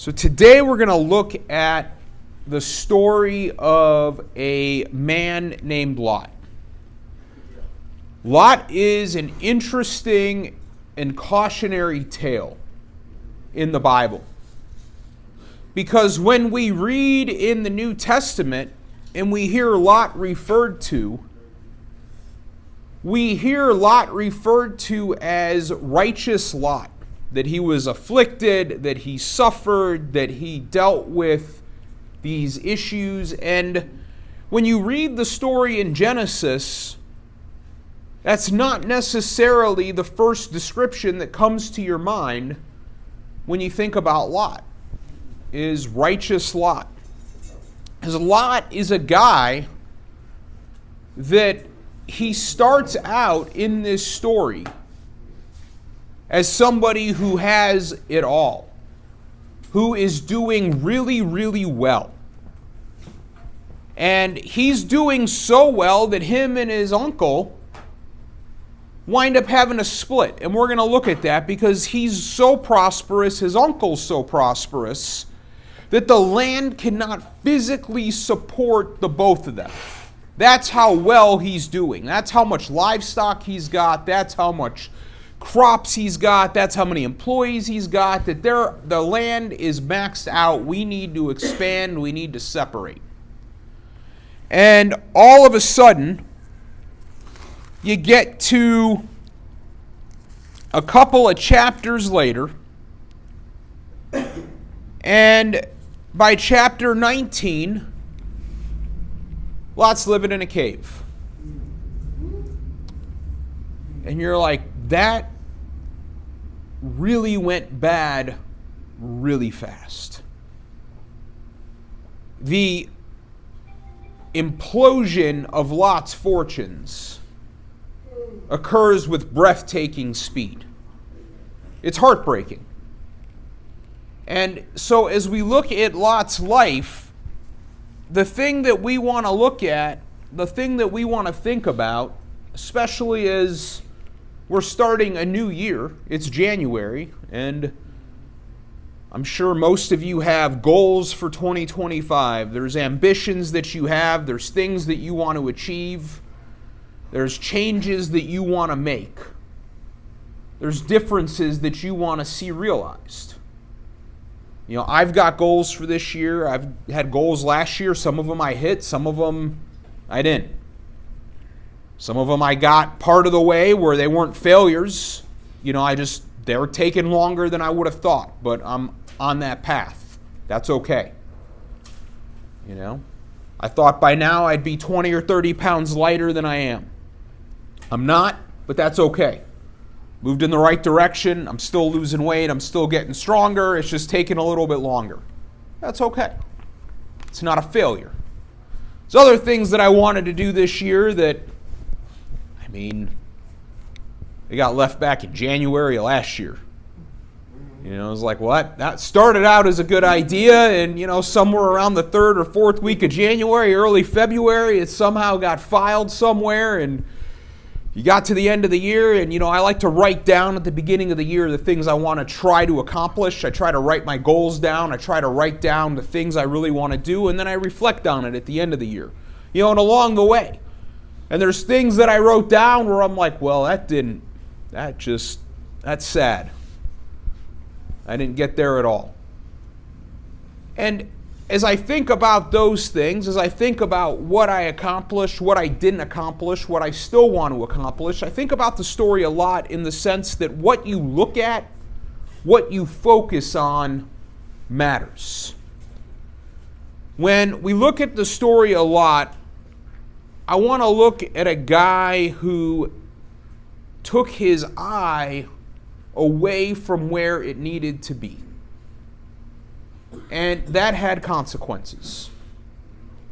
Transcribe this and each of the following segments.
So today we're going to look at the story of a man named Lot. Lot is an interesting and cautionary tale in the Bible. Because when we read in the New Testament and we hear Lot referred to, we hear Lot referred to as righteous Lot. That he was afflicted, that he suffered, that he dealt with these issues. And when you read the story in Genesis, that's not necessarily the first description that comes to your mind when you think about Lot, is righteous Lot. Because Lot is a guy that he starts out in this story as somebody who has it all, who is doing really, really well. And he's doing so well that him and his uncle wind up having a split. And we're going to look at that because he's so prosperous, his uncle's so prosperous, that the land cannot physically support the both of them. That's how well he's doing. That's how much livestock he's got. That's how much crops he's got, that's how many employees he's got, that the land is maxed out. We need to expand, we need to separate. And all of a sudden, you get to a couple of chapters later, and by chapter 19, Lot's living in a cave. And you're like, that really went bad really fast. The implosion of Lot's fortunes occurs with breathtaking speed. It's heartbreaking. And so as we look at Lot's life, the thing that we want to look at, the thing that we want to think about, especially as we're starting a new year. It's January, and I'm sure most of you have goals for 2025. There's ambitions that you have. There's things that you want to achieve. There's changes that you want to make. There's differences that you want to see realized. You know, I've got goals for this year. I've had goals last year. Some of them I hit, some of them I didn't. Some of them I got part of the way where they weren't failures. You know, they were taking longer than I would have thought, but I'm on that path. That's okay. You know, I thought by now I'd be 20 or 30 pounds lighter than I am. I'm not, but that's okay. Moved in the right direction. I'm still losing weight. I'm still getting stronger. It's just taking a little bit longer. That's okay. It's not a failure. There's other things that I wanted to do this year that they got left back in January of last year. You know, it was like, what? That started out as a good idea, and, you know, somewhere around the 3rd or 4th week of January, early February, it somehow got filed somewhere, and you got to the end of the year, and, you know, I like to write down at the beginning of the year the things I want to try to accomplish. I try to write my goals down. I try to write down the things I really want to do, and then I reflect on it at the end of the year. You know, and along the way. And there's things that I wrote down where I'm like, well, that's sad. I didn't get there at all. And as I think about those things, as I think about what I accomplished, what I didn't accomplish, what I still want to accomplish, I think about the story a lot in the sense that what you look at, what you focus on, matters. When we look at the story a lot, I want to look at a guy who took his eye away from where it needed to be. And that had consequences.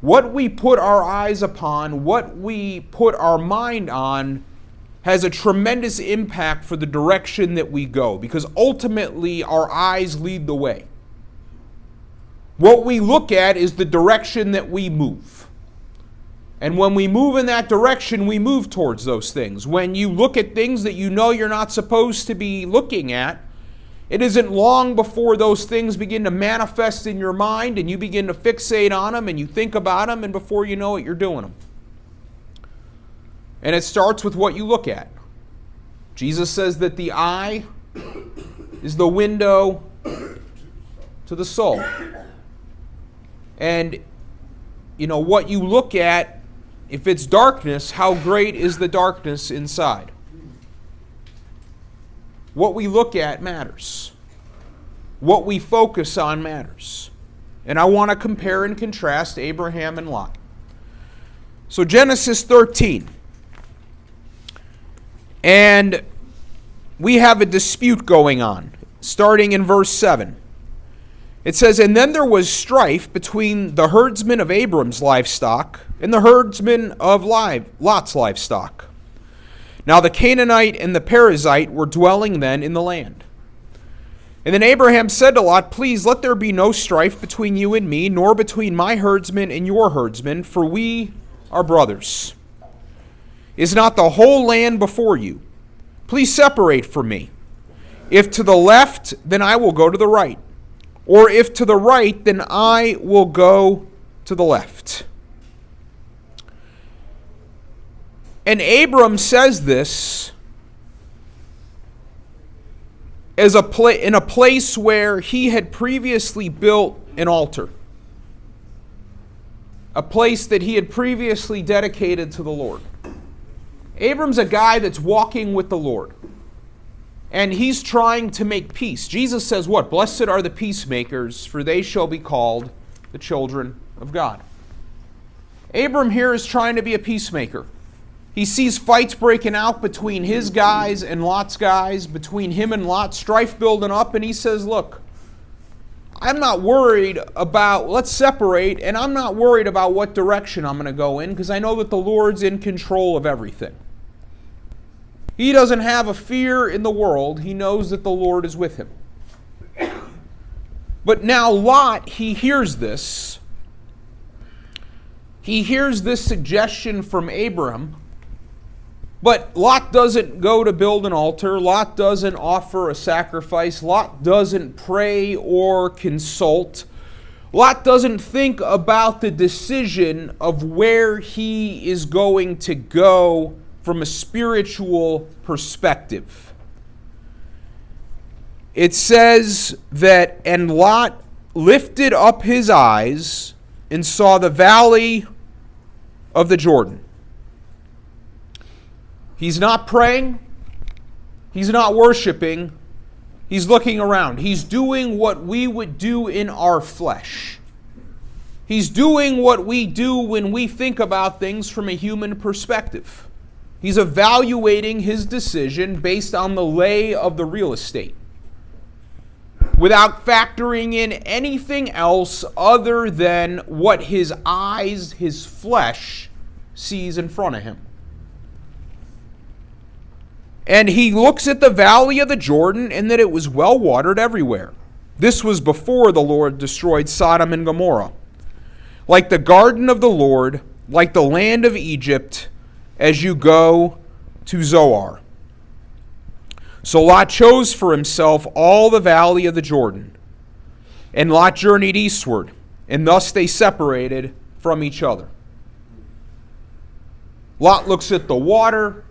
What we put our eyes upon, what we put our mind on, has a tremendous impact for the direction that we go, because ultimately our eyes lead the way. What we look at is the direction that we move. And when we move in that direction, we move towards those things. When you look at things that you know you're not supposed to be looking at, It isn't long before those things begin to manifest in your mind and you begin to fixate on them and you think about them, and before you know it, you're doing them. And it starts with what you look at. Jesus says that the eye is the window to the soul. And, what you look at, if it's darkness, how great is the darkness inside? What we look at matters. What we focus on matters. And I want to compare and contrast Abraham and Lot. So Genesis 13. And we have a dispute going on, starting in verse 7. It says, "And then there was strife between the herdsmen of Abram's livestock and the herdsmen of Lot's livestock. Now the Canaanite and the Perizzite were dwelling then in the land. And then Abraham said to Lot, Please let there be no strife between you and me, nor between my herdsmen and your herdsmen, for we are brothers. Is not the whole land before you? Please separate from me. If to the left, then I will go to the right. Or if to the right, then I will go to the left." And Abram says this as in a place where he had previously built an altar. A place that he had previously dedicated to the Lord. Abram's a guy that's walking with the Lord. And he's trying to make peace. Jesus says what? "Blessed are the peacemakers, for they shall be called the children of God." Abram here is trying to be a peacemaker. He sees fights breaking out between his guys and Lot's guys, between him and Lot, strife building up, and he says, look, I'm not worried about, let's separate, and I'm not worried about what direction I'm going to go in, because I know that the Lord's in control of everything. He doesn't have a fear in the world. He knows that the Lord is with him. But now Lot, he hears this. He hears this suggestion from Abram. But Lot doesn't go to build an altar. Lot doesn't offer a sacrifice. Lot doesn't pray or consult. Lot doesn't think about the decision of where he is going to go from a spiritual perspective. It says that, "And Lot lifted up his eyes and saw the valley of the Jordan." He's not praying. He's not worshiping. He's looking around. He's doing what we would do in our flesh. He's doing what we do when we think about things from a human perspective. He's evaluating his decision based on the lay of the real estate, without factoring in anything else other than what his eyes, his flesh, sees in front of him. And he looks at the valley of the Jordan, and that it was well watered everywhere. This was before the Lord destroyed Sodom and Gomorrah. Like the garden of the Lord, like the land of Egypt, as you go to Zoar. So Lot chose for himself all the valley of the Jordan. And Lot journeyed eastward, and thus they separated from each other. Lot looks at the water.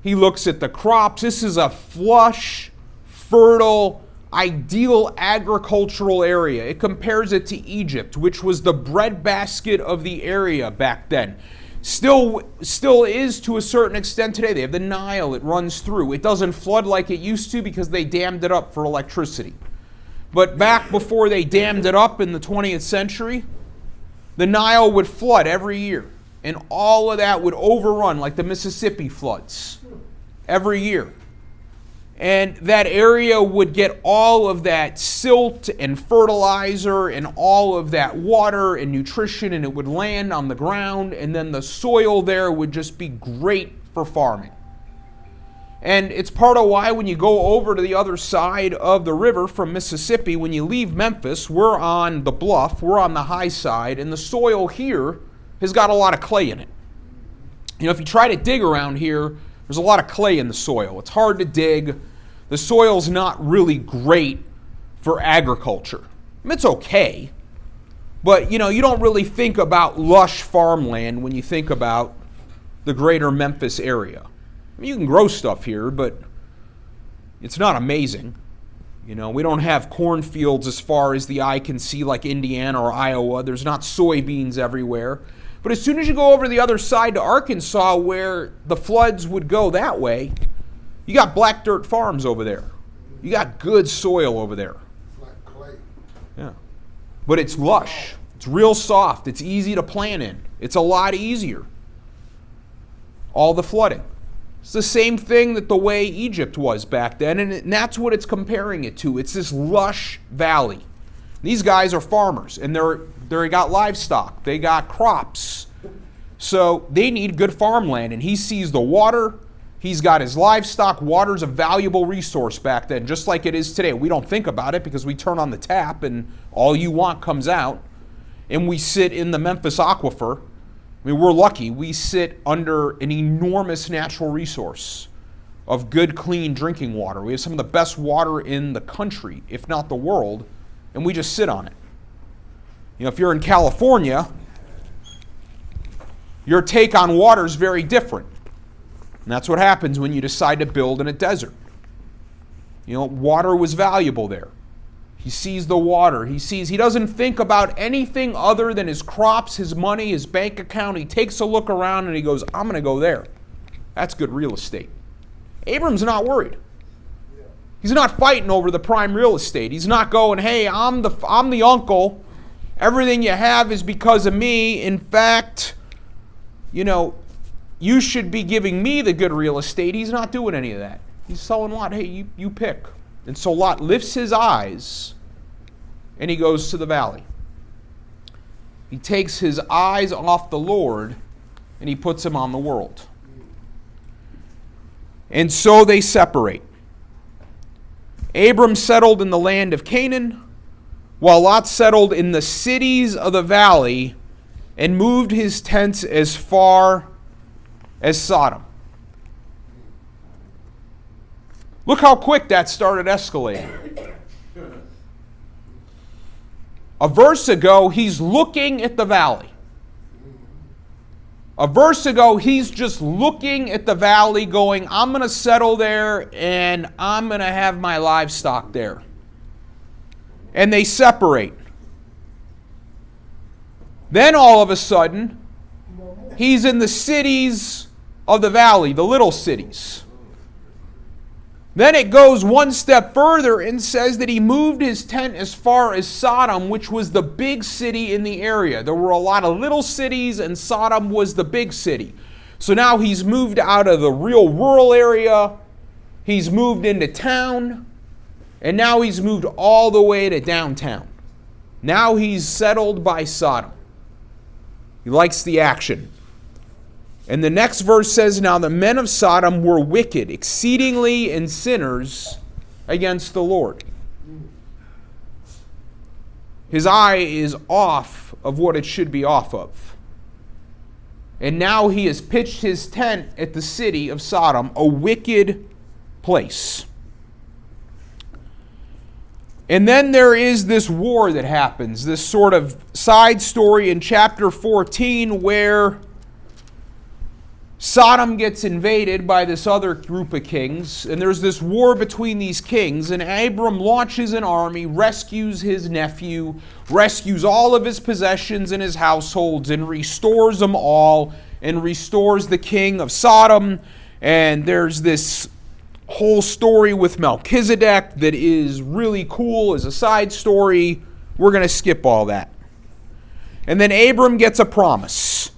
He looks at the crops. This is a flush, fertile, ideal agricultural area. It compares it to Egypt, which was the breadbasket of the area back then. Still is to a certain extent today. They have the Nile. It runs through. It doesn't flood like it used to because they dammed it up for electricity. But back before they dammed it up in the 20th century, the Nile would flood every year. And all of that would overrun like the Mississippi floods every year. And that area would get all of that silt and fertilizer and all of that water and nutrition, and it would land on the ground, and then the soil there would just be great for farming. And it's part of why when you go over to the other side of the river from Mississippi, when you leave Memphis, we're on the bluff, we're on the high side, and the soil here has got a lot of clay in it. You know, if you try to dig around here, there's a lot of clay in the soil. It's hard to dig. The soil's not really great for agriculture. I mean, it's okay, but you don't really think about lush farmland when you think about the greater Memphis area. I mean, you can grow stuff here, but it's not amazing. We don't have cornfields as far as the eye can see like Indiana or Iowa. There's not soybeans everywhere. But as soon as you go over the other side to Arkansas where the floods would go that way, you got black dirt farms over there. You got good soil over there. Like clay. Yeah. But it's lush. It's real soft. It's easy to plant in. It's a lot easier. All the flooding. It's the same thing that the way Egypt was back then, and that's what it's comparing it to. It's this lush valley. These guys are farmers, and they got livestock. They got crops. So they need good farmland, and he sees the water. He's got his livestock. Water's a valuable resource back then, just like it is today. We don't think about it because we turn on the tap, and all you want comes out, and we sit in the Memphis Aquifer. I mean, we're lucky. We sit under an enormous natural resource of good, clean drinking water. We have some of the best water in the country, if not the world, and we just sit on it. If you're in California, your take on water is very different. And that's what happens when you decide to build in a desert. Water was valuable there. He sees the water. He doesn't think about anything other than his crops, his money, his bank account. He takes a look around and he goes, I'm going to go there. That's good real estate. Abram's not worried. He's not fighting over the prime real estate. He's not going, hey, I'm the uncle. Everything you have is because of me. In fact, you should be giving me the good real estate. He's not doing any of that. He's telling Lot, hey, you pick. And so Lot lifts his eyes and he goes to the valley. He takes his eyes off the Lord and he puts them on the world. And so they separate. Abram settled in the land of Canaan, while Lot settled in the cities of the valley and moved his tents as far as Sodom. Look how quick that started escalating. A verse ago, he's looking at the valley. A verse ago, he's just looking at the valley going, I'm going to settle there and I'm going to have my livestock there. And they separate. Then all of a sudden, he's in the cities of the valley, the little cities. Then it goes one step further and says that he moved his tent as far as Sodom, which was the big city in the area. There were a lot of little cities, and Sodom was the big city. So now he's moved out of the real rural area. He's moved into town. And now he's moved all the way to downtown. Now he's settled by Sodom. He likes the action. And the next verse says, now the men of Sodom were wicked, exceedingly, and sinners against the Lord. His eye is off of what it should be off of. And now he has pitched his tent at the city of Sodom, a wicked place. And then there is this war that happens, this sort of side story in chapter 14 where Sodom gets invaded by this other group of kings, and there's this war between these kings, and Abram launches an army, rescues his nephew, rescues all of his possessions and his households, and restores them all, and restores the king of Sodom. And there's this whole story with Melchizedek that is really cool as a side story. We're going to skip all that. And then Abram gets a promise.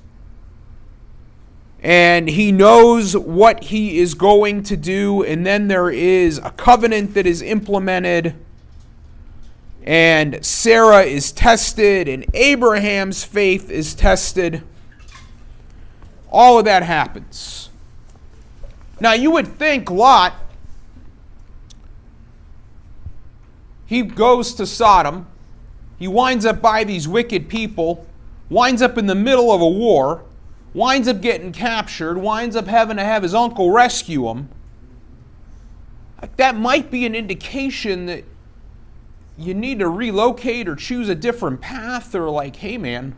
And he knows what he is going to do. And then there is a covenant that is implemented. And Sarah is tested. And Abraham's faith is tested. All of that happens. Now you would think Lot, he goes to Sodom. He winds up by these wicked people. Winds up in the middle of a war. Winds up getting captured, winds up having to have his uncle rescue him. that might be an indication that you need to relocate or choose a different path, or like, hey man,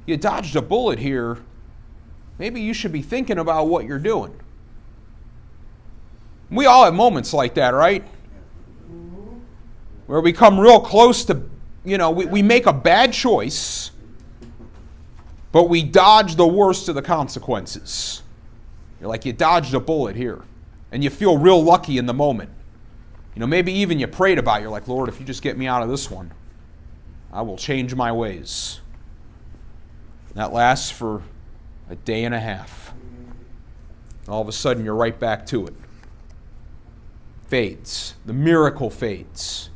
you dodged a bullet here. Maybe you should be thinking about what you're doing. We all have moments like that, right? Where we come real close to, we make a bad choice, but we dodge the worst of the consequences. You're like, you dodged a bullet here. And you feel real lucky in the moment. Maybe even you prayed about it. You're like, Lord, if you just get me out of this one, I will change my ways. And that lasts for a day and a half. And all of a sudden, you're right back to it. Fades. The miracle fades.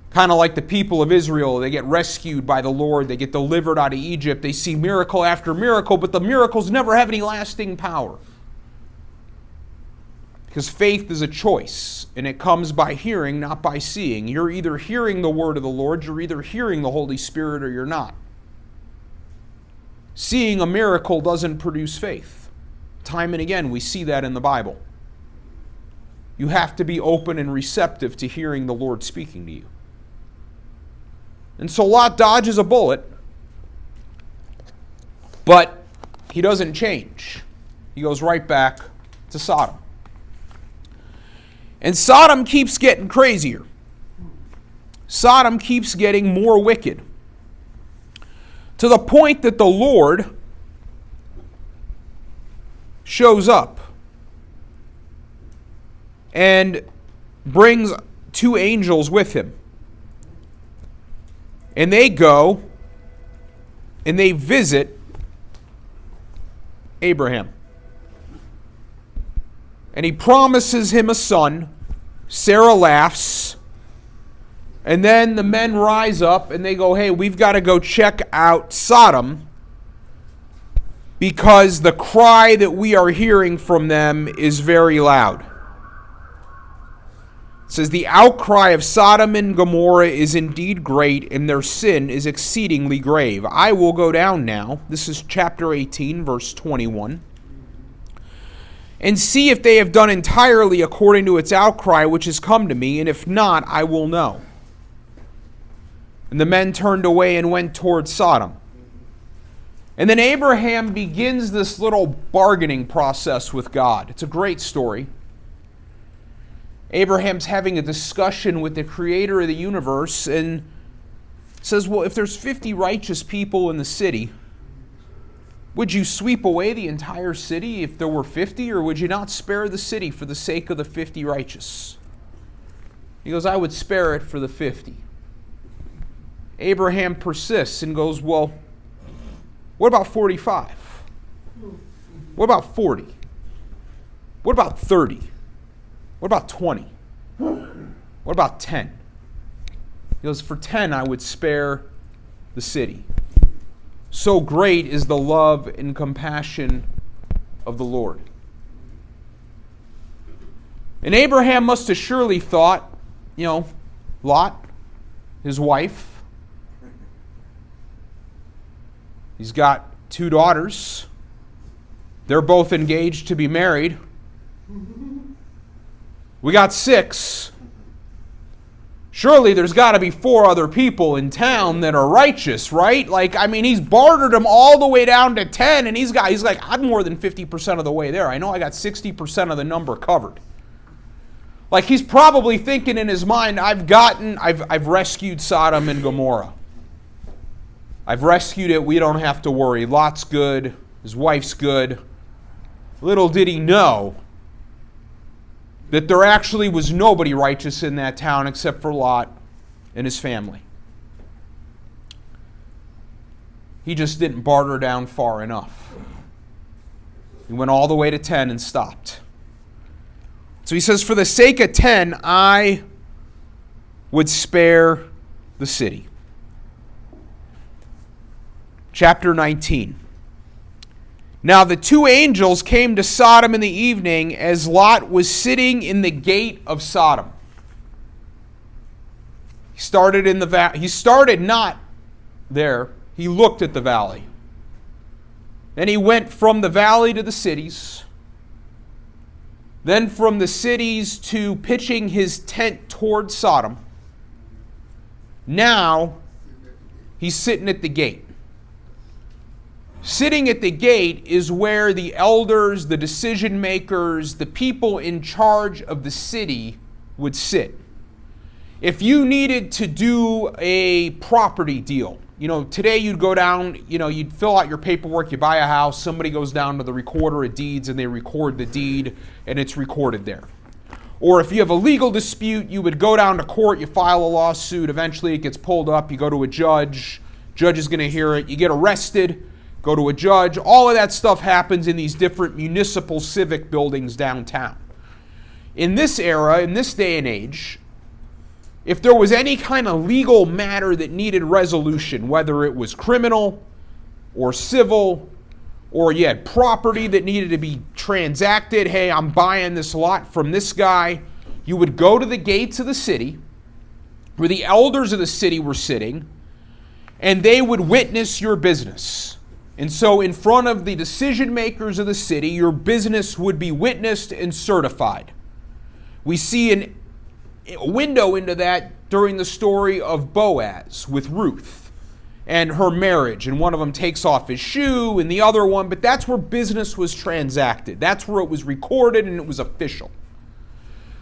Kind of like the people of Israel. They get rescued by the Lord. They get delivered out of Egypt. They see miracle after miracle, but the miracles never have any lasting power. Because faith is a choice, and it comes by hearing, not by seeing. You're either hearing the word of the Lord, you're either hearing the Holy Spirit, or you're not. Seeing a miracle doesn't produce faith. Time and again, we see that in the Bible. You have to be open and receptive to hearing the Lord speaking to you. And so Lot dodges a bullet, but he doesn't change. He goes right back to Sodom. And Sodom keeps getting crazier. Sodom keeps getting more wicked. To the point that the Lord shows up and brings 2 angels with him. And they go and they visit Abraham. And he promises him a son. Sarah laughs. And then the men rise up and they go, hey, we've got to go check out Sodom, because the cry that we are hearing from them is very loud. It says, the outcry of Sodom and Gomorrah is indeed great, and their sin is exceedingly grave. I will go down now. This is chapter 18, verse 21. And see if they have done entirely according to its outcry which has come to me, and if not, I will know. And the men turned away and went toward Sodom. And then Abraham begins this little bargaining process with God. It's a great story. Abraham's having a discussion with the creator of the universe and says, well, if there's 50 righteous people in the city, would you sweep away the entire city if there were 50, or would you not spare the city for the sake of the 50 righteous? He goes, I would spare it for the 50. Abraham persists and goes, well, what about 45? What about 40? What about 30? What about 20? What about 10? He goes, for 10 I would spare the city. So great is the love and compassion of the Lord. And Abraham must have surely thought, Lot, his wife, he's got 2 daughters. They're both engaged to be married. We got 6. Surely there's got to be 4 other people in town that are righteous, right? He's bartered them all the way down to 10, and he's like, I'm more than 50% of the way there. I know I got 60% of the number covered. Like, he's probably thinking in his mind, I've rescued Sodom and Gomorrah. I've rescued it. We don't have to worry. Lot's good. His wife's good. Little did he know that there actually was nobody righteous in that town except for Lot and his family. He just didn't barter down far enough. He went all the way to 10 and stopped. So he says, for the sake of 10, I would spare the city. Chapter 19. Now the 2 angels came to Sodom in the evening as Lot was sitting in the gate of Sodom. He started in the valley. He started not there. He looked at the valley. Then he went from the valley to the cities. Then from the cities to pitching his tent toward Sodom. Now he's sitting at the gate. Sitting at the gate is where the elders, the decision makers, the people in charge of the city would sit. If you needed to do a property deal, today you'd go down, you'd fill out your paperwork, you buy a house, somebody goes down to the recorder of deeds and they record the deed and it's recorded there. Or if you have a legal dispute, you would go down to court, you file a lawsuit, eventually it gets pulled up, you go to a judge is going to hear it, you get arrested, go to a judge. All of that stuff happens in these different municipal civic buildings downtown. In this era, in this day and age, if there was any kind of legal matter that needed resolution, whether it was criminal or civil, or you had property that needed to be transacted, hey, I'm buying this lot from this guy, you would go to the gates of the city, where the elders of the city were sitting, and they would witness your business. And so in front of the decision makers of the city, your business would be witnessed and certified. We see a window into that during the story of Boaz with Ruth and her marriage. And one of them takes off his shoe and the other one, but that's where business was transacted. That's where it was recorded and it was official.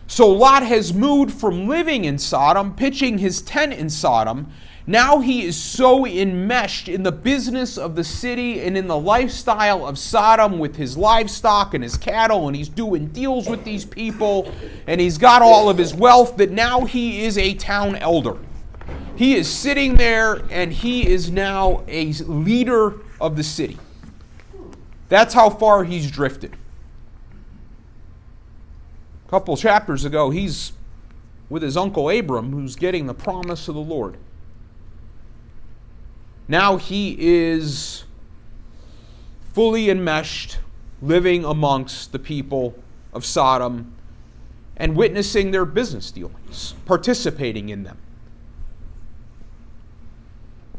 So Lot has moved from living in Sodom, pitching his tent in Sodom. Now he is so enmeshed in the business of the city and in the lifestyle of Sodom with his livestock and his cattle, and he's doing deals with these people, and he's got all of his wealth, that now he is a town elder. He is sitting there and he is now a leader of the city. That's how far he's drifted. A couple chapters ago, he's with his uncle Abram, who's getting the promise of the Lord. Now he is fully enmeshed, living amongst the people of Sodom and witnessing their business dealings, participating in them.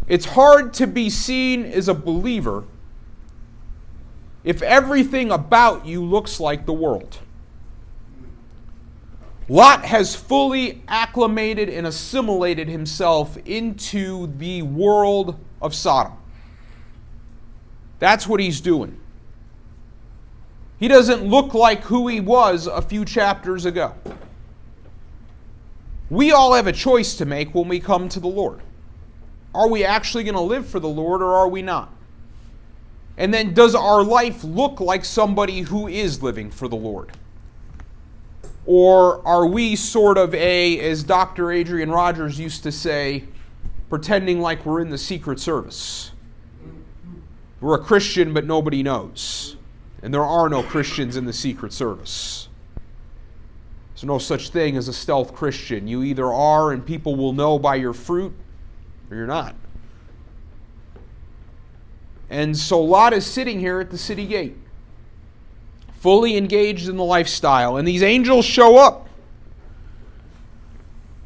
It's hard to be seen as a believer if everything about you looks like the world. Lot has fully acclimated and assimilated himself into the world of Sodom. That's what he's doing. He doesn't look like who he was a few chapters ago. We all have a choice to make when we come to the Lord. Are we actually going to live for the Lord or are we not? And then does our life look like somebody who is living for the Lord? Or are we sort of as Dr. Adrian Rogers used to say, pretending like we're in the Secret Service? We're a Christian, but nobody knows. And there are no Christians in the Secret Service. There's no such thing as a stealth Christian. You either are and people will know by your fruit, or you're not. And so Lot is sitting here at the city gate, fully engaged in the lifestyle. And these angels show up.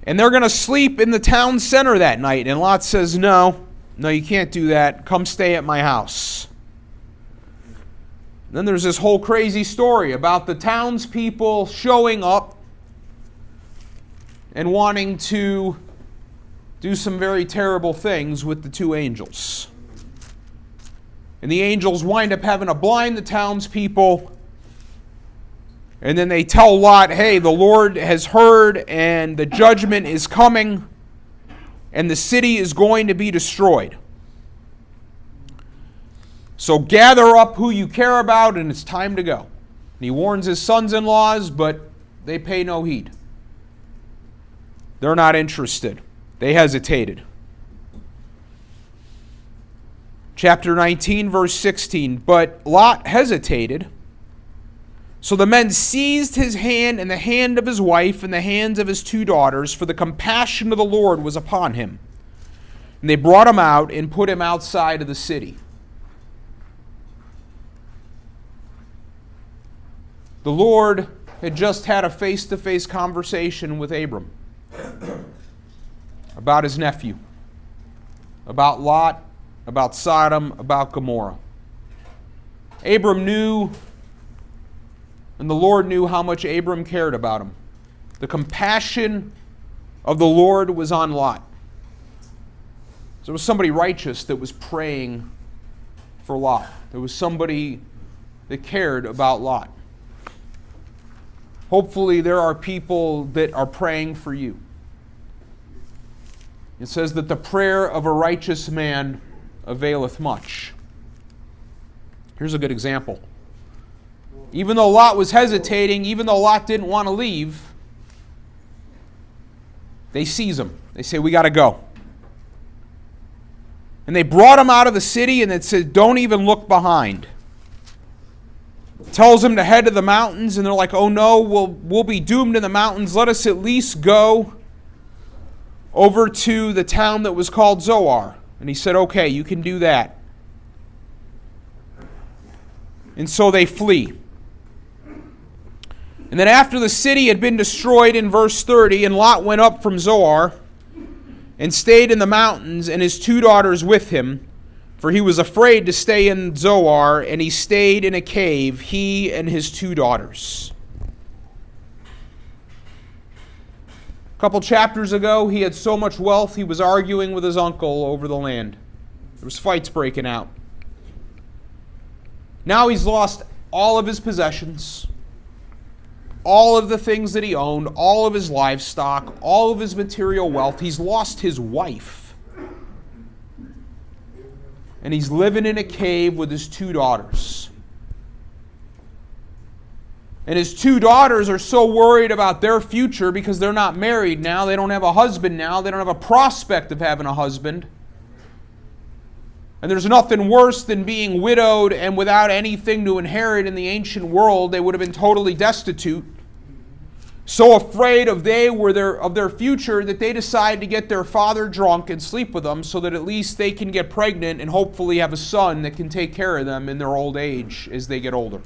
And they're going to sleep in the town center that night. And Lot says, no, you can't do that. Come stay at my house. Then there's this whole crazy story about the townspeople showing up and wanting to do some very terrible things with the two angels. And the angels wind up having to blind the townspeople. And then they tell Lot, hey, the Lord has heard and the judgment is coming and the city is going to be destroyed. So gather up who you care about and it's time to go. And he warns his sons-in-laws, but they pay no heed. They're not interested. They hesitated. Chapter 19, verse 16. But Lot hesitated. So the men seized his hand and the hand of his wife and the hands of his two daughters, for the compassion of the Lord was upon him. And they brought him out and put him outside of the city. The Lord had just had a face-to-face conversation with Abram about his nephew, about Lot, about Sodom, about Gomorrah. Abram knew And the Lord knew how much Abram cared about him. The compassion of the Lord was on Lot. So there was somebody righteous that was praying for Lot. There was somebody that cared about Lot. Hopefully there are people that are praying for you. It says that the prayer of a righteous man availeth much. Here's a good example. Even though Lot was hesitating, even though Lot didn't want to leave, they seize him. They say, we got to go. And they brought him out of the city, and it said, don't even look behind. Tells him to head to the mountains, and they're like, oh no, we'll be doomed in the mountains. Let us at least go over to the town that was called Zoar. And he said, okay, you can do that. And so they flee. And then after the city had been destroyed in verse 30, and Lot went up from Zoar and stayed in the mountains, and his 2 daughters with him, for he was afraid to stay in Zoar, and he stayed in a cave, he and his 2 daughters. A couple chapters ago, he had so much wealth, he was arguing with his uncle over the land. There was fights breaking out. Now he's lost all of his possessions, all of the things that he owned, all of his livestock, all of his material wealth. He's lost his wife. And he's living in a cave with his 2 daughters. And his 2 daughters are so worried about their future because they're not married now. They don't have a husband now. They don't have a prospect of having a husband. And there's nothing worse than being widowed and without anything to inherit in the ancient world. They would have been totally destitute. So afraid of their future that they decide to get their father drunk and sleep with them so that at least they can get pregnant and hopefully have a son that can take care of them in their old age as they get older.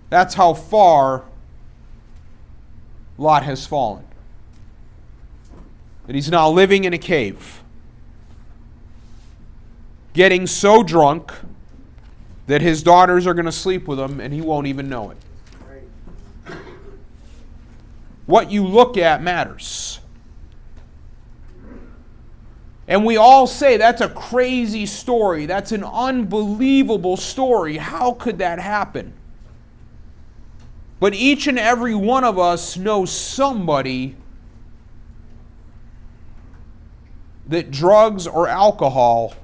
That's how far Lot has fallen. That he's now living in a cave, getting so drunk that his daughters are going to sleep with him and he won't even know it. What you look at matters. And we all say that's a crazy story. That's an unbelievable story. How could that happen? But each and every one of us knows somebody that drugs or alcohol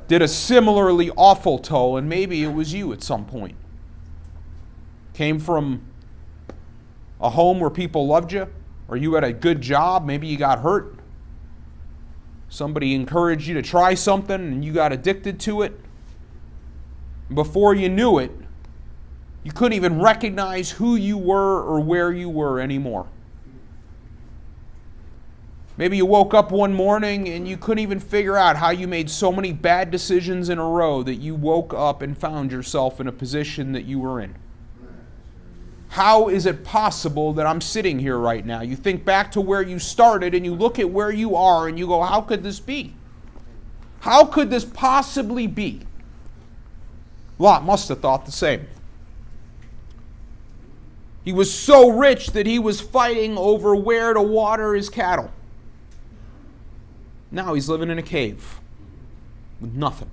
did a similarly awful toll, and maybe it was you at some point. Came from a home where people loved you, or you had a good job, maybe you got hurt. Somebody encouraged you to try something and you got addicted to it. Before you knew it, you couldn't even recognize who you were or where you were anymore. Maybe you woke up one morning and you couldn't even figure out how you made so many bad decisions in a row that you woke up and found yourself in a position that you were in. How is it possible that I'm sitting here right now? You think back to where you started and you look at where you are and you go, how could this be? How could this possibly be? Lot must have thought the same. He was so rich that he was fighting over where to water his cattle. Now he's living in a cave with nothing.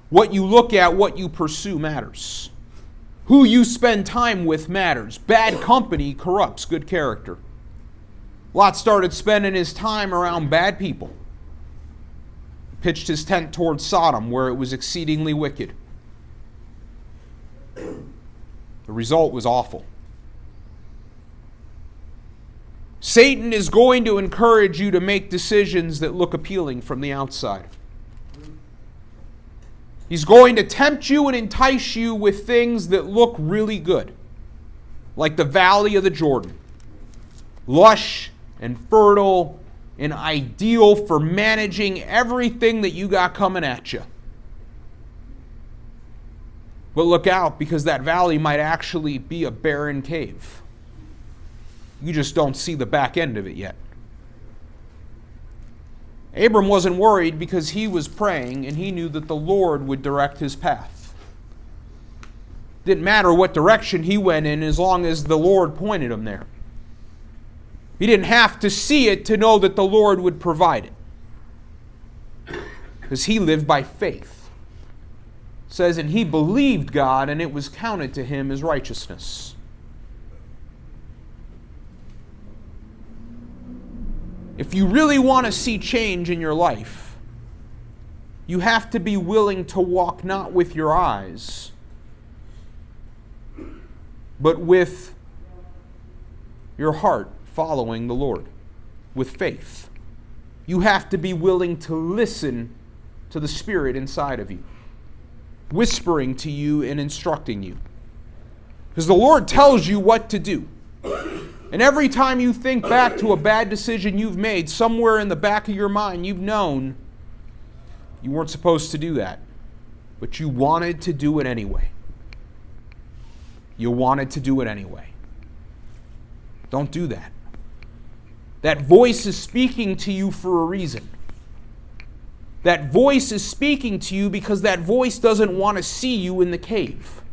What you look at, what you pursue matters. Who you spend time with matters. Bad company corrupts good character. Lot started spending his time around bad people. Pitched his tent towards Sodom, where it was exceedingly wicked. The result was awful. Satan is going to encourage you to make decisions that look appealing from the outside. He's going to tempt you and entice you with things that look really good, like the valley of the Jordan. Lush and fertile and ideal for managing everything that you got coming at you. But look out, because that valley might actually be a barren cave. You just don't see the back end of it yet. Abram wasn't worried because he was praying and he knew that the Lord would direct his path. Didn't matter what direction he went in as long as the Lord pointed him there. He didn't have to see it to know that the Lord would provide it. Because he lived by faith. It says, and he believed God and it was counted to him as righteousness. If you really want to see change in your life, you have to be willing to walk not with your eyes, but with your heart following the Lord, with faith. You have to be willing to listen to the Spirit inside of you, whispering to you and instructing you. Because the Lord tells you what to do. And every time you think back to a bad decision you've made, somewhere in the back of your mind you've known you weren't supposed to do that, but you wanted to do it anyway. You wanted to do it anyway. Don't do that. That voice is speaking to you for a reason. That voice is speaking to you because that voice doesn't want to see you in the cave.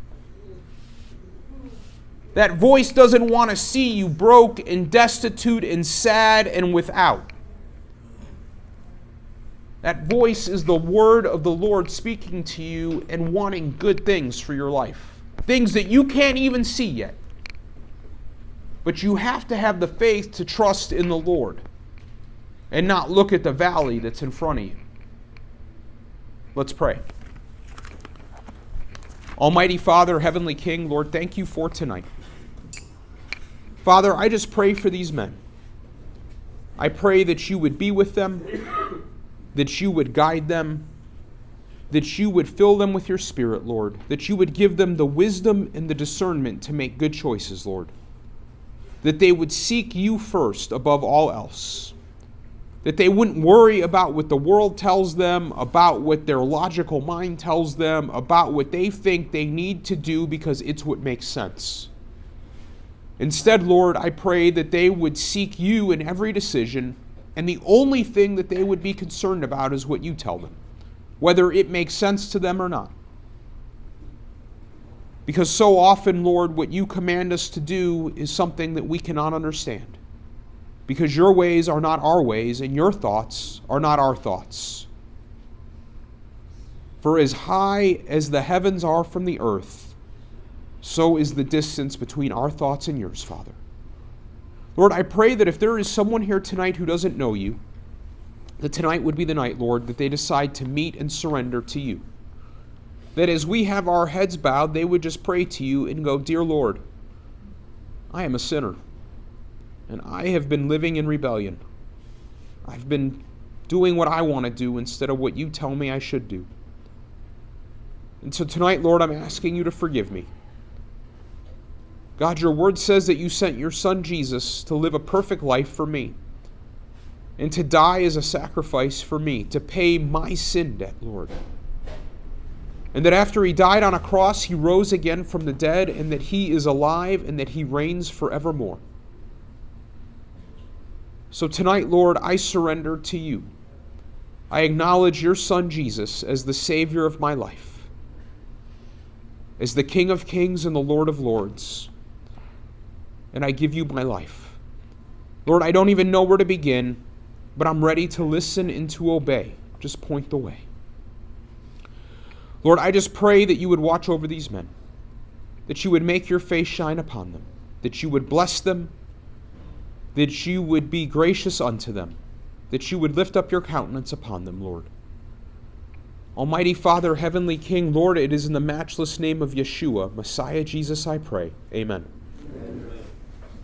That voice doesn't want to see you broke and destitute and sad and without. That voice is the word of the Lord speaking to you and wanting good things for your life. Things that you can't even see yet. But you have to have the faith to trust in the Lord and not look at the valley that's in front of you. Let's pray. Almighty Father, Heavenly King, Lord, thank you for tonight. Father, I just pray for these men. I pray that you would be with them, that you would guide them, that you would fill them with your Spirit, Lord, that you would give them the wisdom and the discernment to make good choices, Lord, that they would seek you first above all else, that they wouldn't worry about what the world tells them, about what their logical mind tells them, about what they think they need to do because it's what makes sense. Instead, Lord, I pray that they would seek you in every decision, and the only thing that they would be concerned about is what you tell them, whether it makes sense to them or not. Because so often, Lord, what you command us to do is something that we cannot understand. Because your ways are not our ways, and your thoughts are not our thoughts. For as high as the heavens are from the earth, so is the distance between our thoughts and yours, Father. Lord, I pray that if there is someone here tonight who doesn't know you, that tonight would be the night, Lord, that they decide to meet and surrender to you. That as we have our heads bowed, they would just pray to you and go, Dear Lord, I am a sinner, and I have been living in rebellion. I've been doing what I want to do instead of what you tell me I should do. And so tonight, Lord, I'm asking you to forgive me. God, your word says that you sent your son Jesus to live a perfect life for me and to die as a sacrifice for me, to pay my sin debt, Lord. And that after he died on a cross, he rose again from the dead, and that he is alive and that he reigns forevermore. So tonight, Lord, I surrender to you. I acknowledge your son Jesus as the Savior of my life, as the King of Kings and the Lord of Lords. And I give you my life. Lord, I don't even know where to begin, but I'm ready to listen and to obey. Just point the way. Lord, I just pray that you would watch over these men, that you would make your face shine upon them, that you would bless them, that you would be gracious unto them, that you would lift up your countenance upon them, Lord. Almighty Father, Heavenly King, Lord, it is in the matchless name of Yeshua, Messiah Jesus, I pray. Amen.